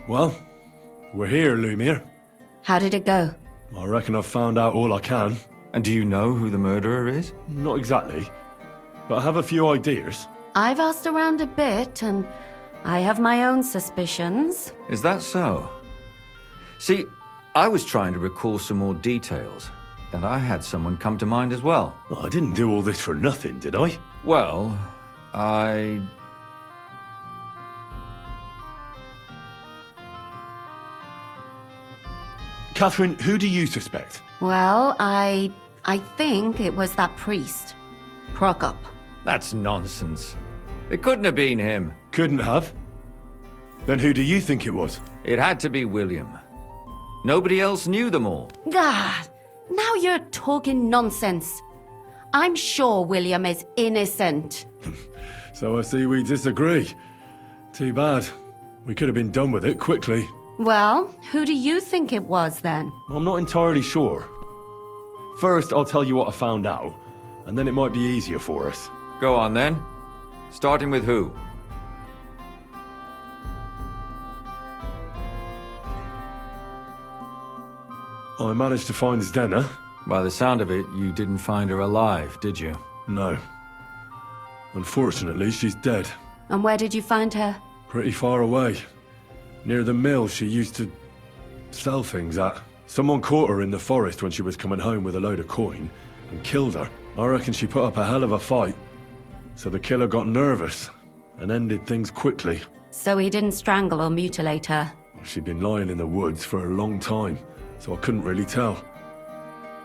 Well, we're here, Lumiere. How did it go? I reckon I've found out all I can. And do you know who the murderer is? Not exactly, but I have a few ideas. I've asked around a bit, and I have my own suspicions. Is that so? See, I was trying to recall some more details, and I had someone come to mind as well. Well, I didn't do all this for nothing, did I? Well, I... Catherine, who do you suspect? Well, I think it was that priest, Prokop. That's nonsense. It couldn't have been him. Couldn't have. Then who do you think it was? It had to be William. Nobody else knew them all. God, now you're talking nonsense. I'm sure William is innocent. So I see we disagree. Too bad. We could have been done with it quickly. Well, who do you think it was then? I'm not entirely sure. First, I'll tell you what I found out, and then it might be easier for us. Go on then. Starting with who? I managed to find Zdena. By the sound of it, you didn't find her alive, did you? No. Unfortunately, she's dead. And where did you find her? Pretty far away. Near the mill she used to sell things at. Someone caught her in the forest when she was coming home with a load of coin and killed her. I reckon she put up a hell of a fight. So the killer got nervous and ended things quickly. So he didn't strangle or mutilate her? She'd been lying in the woods for a long time, so I couldn't really tell.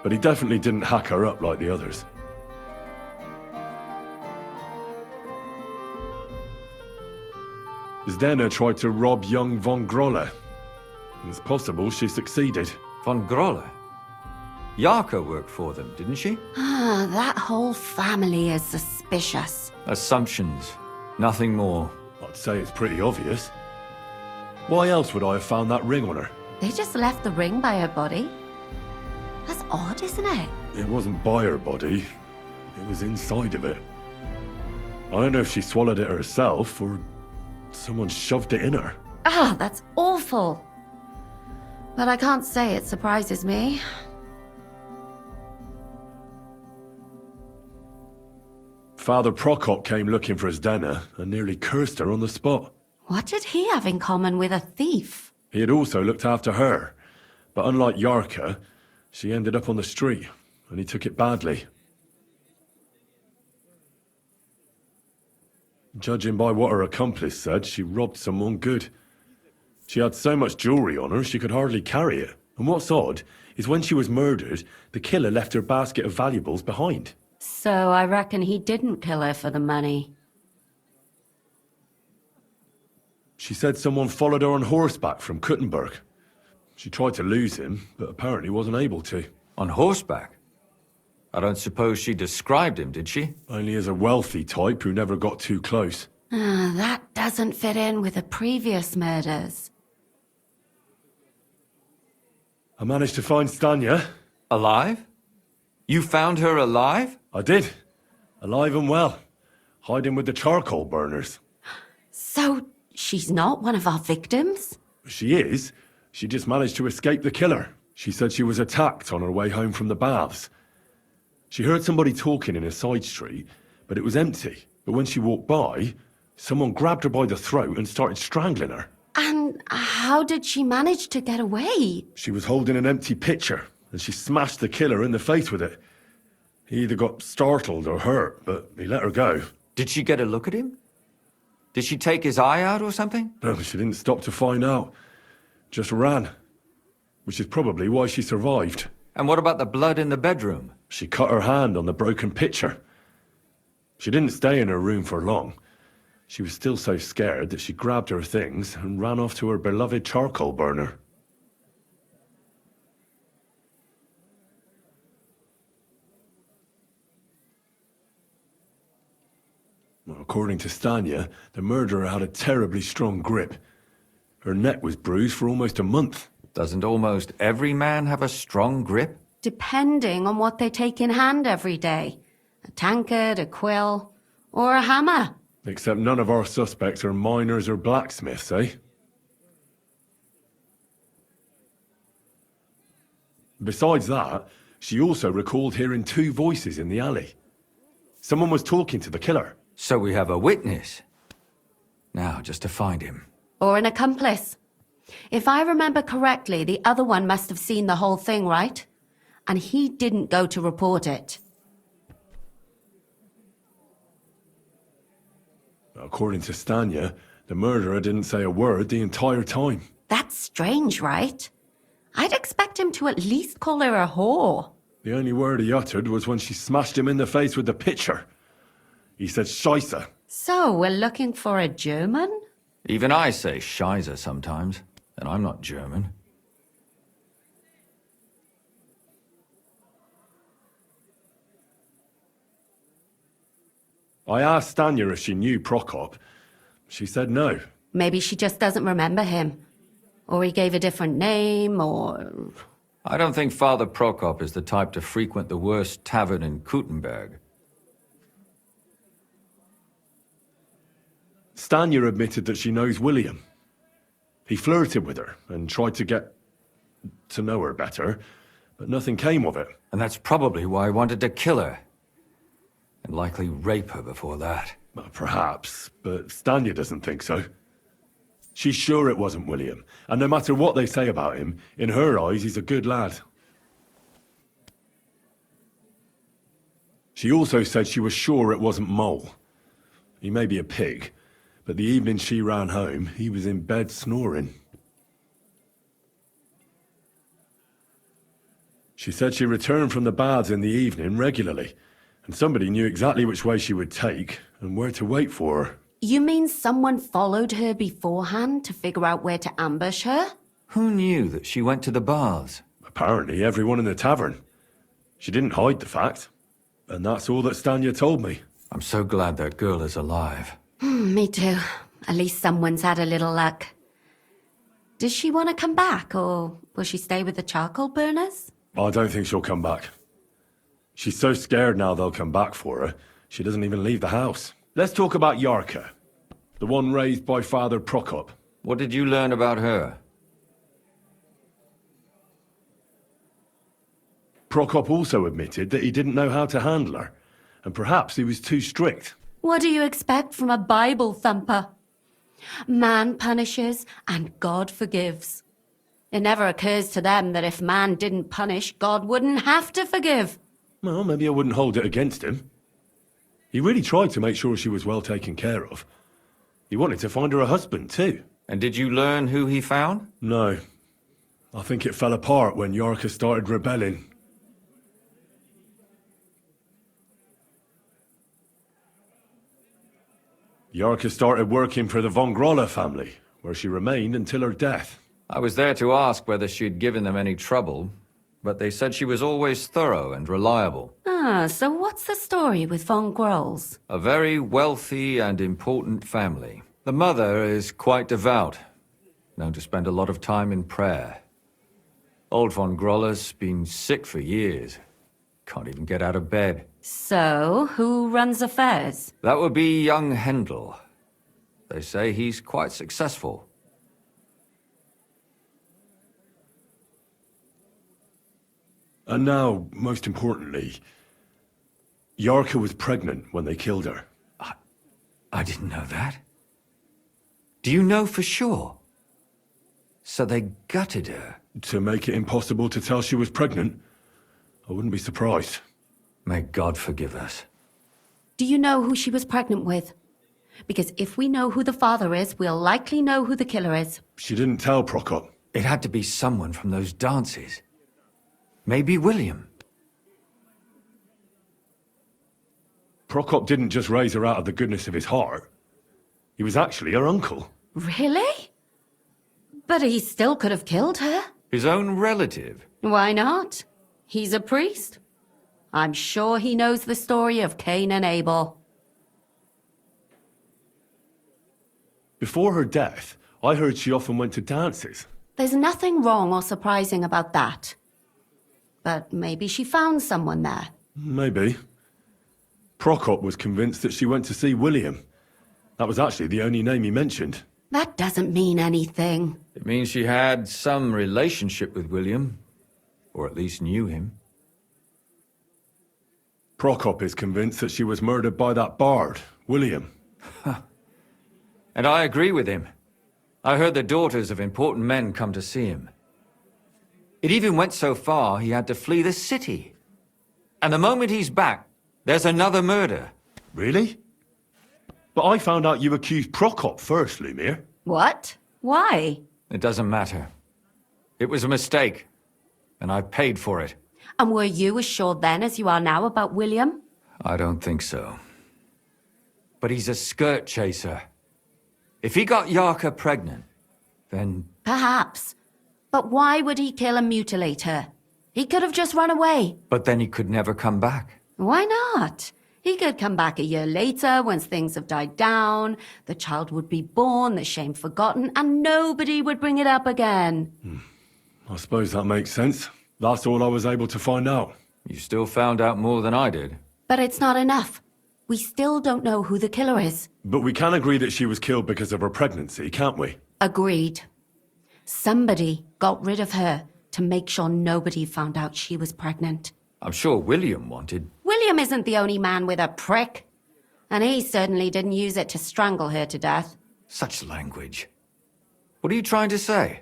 But he definitely didn't hack her up like the others. Zdena tried to rob young von Grolle. It's possible she succeeded. Von Grolle? Yarka worked for them, didn't she? Ah, that whole family is suspicious. Assumptions. Nothing more. I'd say it's pretty obvious. Why else would I have found that ring on her? They just left the ring by her body? That's odd, isn't it? It wasn't by her body. It was inside of it. I don't know if she swallowed it herself or someone shoved it in her. Ah, that's awful. But I can't say it surprises me. Father Prokop came looking for Zdena and nearly cursed her on the spot. What did he have in common with a thief? He had also looked after her, but unlike Yarka, she ended up on the street, and he took it badly. Judging by what her accomplice said, she robbed someone good. She had so much jewelry on her, she could hardly carry it. And what's odd is when she was murdered, the killer left her basket of valuables behind. So I reckon he didn't kill her for the money. She said someone followed her on horseback from Kuttenberg. She tried to lose him, but apparently wasn't able to. On horseback? I don't suppose she described him, did she? Only as a wealthy type who never got too close. Ah, that doesn't fit in with the previous murders. I managed to find Stanya. Alive? You found her alive? I did. Alive and well. Hiding with the charcoal burners. So, she's not one of our victims? She is. She just managed to escape the killer. She said she was attacked on her way home from the baths. She heard somebody talking in a side street, but it was empty. But when she walked by, someone grabbed her by the throat and started strangling her. And how did she manage to get away? She was holding an empty pitcher, and she smashed the killer in the face with it. He either got startled or hurt, but he let her go. Did she get a look at him? Did she take his eye out or something? No, she didn't stop to find out. Just ran. Which is probably why she survived. And what about the blood in the bedroom? She cut her hand on the broken pitcher. She didn't stay in her room for long. She was still so scared that she grabbed her things and ran off to her beloved charcoal burner. Well, according to Stanya, the murderer had a terribly strong grip. Her neck was bruised for almost a month. Doesn't almost every man have a strong grip? Depending on what they take in hand every day. A tankard, a quill, or a hammer. Except none of our suspects are miners or blacksmiths, eh? Besides that, she also recalled hearing two voices in the alley. Someone was talking to the killer. So we have a witness. Now, just to find him. Or an accomplice. If I remember correctly, the other one must have seen the whole thing, right? And he didn't go to report it. According to Stanya, the murderer didn't say a word the entire time. That's strange, right? I'd expect him to at least call her a whore. The only word he uttered was when she smashed him in the face with the pitcher. He said Scheisse. So, we're looking for a German? Even I say Scheiße sometimes, and I'm not German. I asked Stanya if she knew Prokop. She said no. Maybe she just doesn't remember him. Or he gave a different name, or... I don't think Father Prokop is the type to frequent the worst tavern in Kuttenberg. Stanya admitted that she knows William. He flirted with her and tried to get to know her better, but nothing came of it. And that's probably why he wanted to kill her. And likely rape her before that. Well, perhaps, but Stanya doesn't think so. She's sure it wasn't William, and no matter what they say about him, in her eyes he's a good lad. She also said she was sure it wasn't Mole. He may be a pig, but the evening she ran home, he was in bed snoring. She said she returned from the baths in the evening regularly, and somebody knew exactly which way she would take and where to wait for her. You mean someone followed her beforehand to figure out where to ambush her? Who knew that she went to the baths? Apparently everyone in the tavern. She didn't hide the fact, and that's all that Stanya told me. I'm so glad that girl is alive. Me too. At least someone's had a little luck. Does she want to come back, or will she stay with the charcoal burners? I don't think she'll come back. She's so scared now they'll come back for her, she doesn't even leave the house. Let's talk about Yarka, the one raised by Father Prokop. What did you learn about her? Prokop also admitted that he didn't know how to handle her, and perhaps he was too strict. What do you expect from a Bible thumper? Man punishes and God forgives. It never occurs to them that if man didn't punish, God wouldn't have to forgive. Well, maybe I wouldn't hold it against him. He really tried to make sure she was well taken care of. He wanted to find her a husband, too. And did you learn who he found? No. I think it fell apart when Yarka started rebelling. Yarka started working for the von Groller family, where she remained until her death. I was there to ask whether she'd given them any trouble, but they said she was always thorough and reliable. Ah, so what's the story with von Grolls? A very wealthy and important family. The mother is quite devout, known to spend a lot of time in prayer. Old von Groller's been sick for years. Can't even get out of bed. So, who runs affairs? That would be young Hendel. They say he's quite successful. And now, most importantly, Yarka was pregnant when they killed her. I didn't know that. Do you know for sure? So they gutted her? To make it impossible to tell she was pregnant? I wouldn't be surprised. May God forgive us. Do you know who she was pregnant with? Because if we know who the father is, we'll likely know who the killer is. She didn't tell Prokop. It had to be someone from those dances. Maybe William. Prokop didn't just raise her out of the goodness of his heart. He was actually her uncle. Really? But he still could have killed her. His own relative. Why not? He's a priest. I'm sure he knows the story of Cain and Abel. Before her death, I heard she often went to dances. There's nothing wrong or surprising about that. But maybe she found someone there. Maybe. Prokop was convinced that she went to see William. That was actually the only name he mentioned. That doesn't mean anything. It means she had some relationship with William. or at least knew him. Prokop is convinced that she was murdered by that bard, William. And I agree with him. I heard the daughters of important men come to see him. It even went so far he had to flee the city. And the moment he's back, there's another murder. Really? But I found out you accused Prokop first, Lumir. What? Why? It doesn't matter. It was a mistake, and I paid for it. And were you as sure then as you are now about William? I don't think so. But he's a skirt chaser. If he got Yarka pregnant, then... Perhaps. But why would he kill and mutilate her? He could have just run away. But then he could never come back. Why not? He could come back a year later, once things have died down, the child would be born, the shame forgotten, and nobody would bring it up again. I suppose that makes sense. That's all I was able to find out. You still found out more than I did. But it's not enough. We still don't know who the killer is. But we can agree that she was killed because of her pregnancy, can't we? Agreed. Somebody got rid of her to make sure nobody found out she was pregnant. I'm sure William wanted... William isn't the only man with a prick. And he certainly didn't use it to strangle her to death. Such language. What are you trying to say?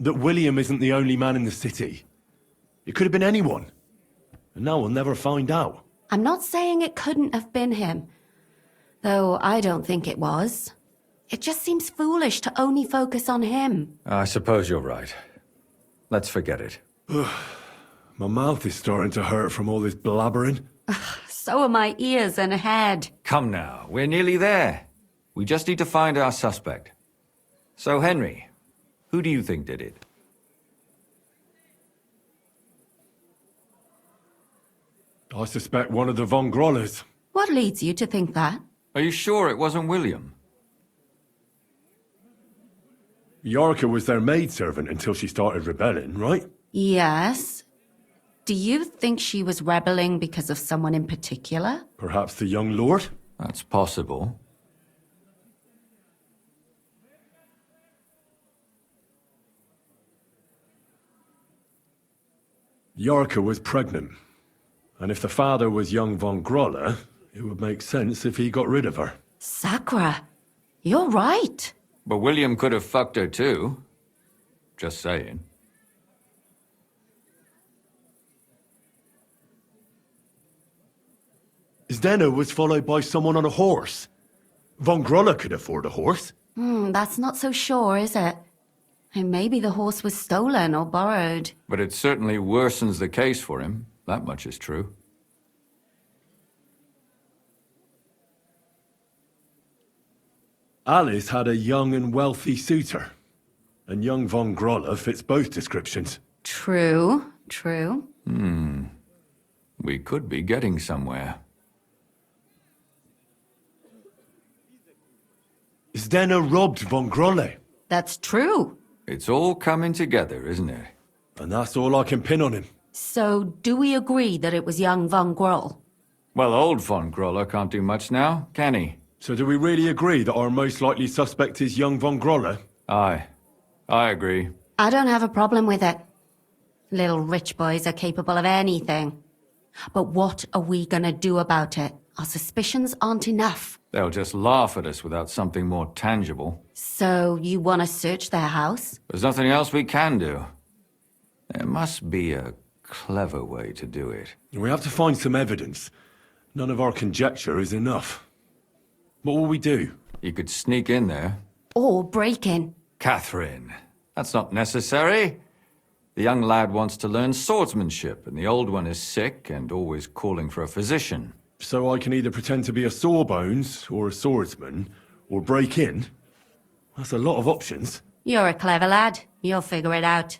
That William isn't the only man in the city. It could have been anyone. And now we'll never find out. I'm not saying it couldn't have been him. Though I don't think it was. It just seems foolish to only focus on him. I suppose you're right. Let's forget it. My mouth is starting to hurt from all this blabbering. So are my ears and head. Come now, we're nearly there. We just need to find our suspect. So, Henry, who do you think did it? I suspect one of the Von Grollers. What leads you to think that? Are you sure it wasn't William? Yarka was their maidservant until she started rebelling, right? Yes. Do you think she was rebelling because of someone in particular? Perhaps the young lord? That's possible. Yarka was pregnant. And if the father was young Von Groller, it would make sense if he got rid of her. Sakura, you're right. But William could have fucked her too. Just saying. Zdeno was followed by someone on a horse. Von Groller could afford a horse. That's not so sure, is it? And maybe the horse was stolen or borrowed. But it certainly worsens the case for him. That much is true. Alice had a young and wealthy suitor. And young Von Groller fits both descriptions. True, true. We could be getting somewhere. Zdeno robbed Von Groller. That's true. It's all coming together, isn't it? And that's all I can pin on him. So, do we agree that it was young Von Groll? Well, old Von Groller can't do much now, can he? So do we really agree that our most likely suspect is young Von Groller? Aye. I agree. I don't have a problem with it. Little rich boys are capable of anything. But what are we gonna do about it? Our suspicions aren't enough. They'll just laugh at us without something more tangible. So, you wanna search their house? There's nothing else we can do. There must be a clever way to do it. We have to find some evidence. None of our conjecture is enough. What will we do? You could sneak in there. Or break in? Catherine, that's not necessary. The young lad wants to learn swordsmanship, and the old one is sick and always calling for a physician. So I can either pretend to be a sawbones, or a swordsman, or break in? That's a lot of options. You're a clever lad. You'll figure it out.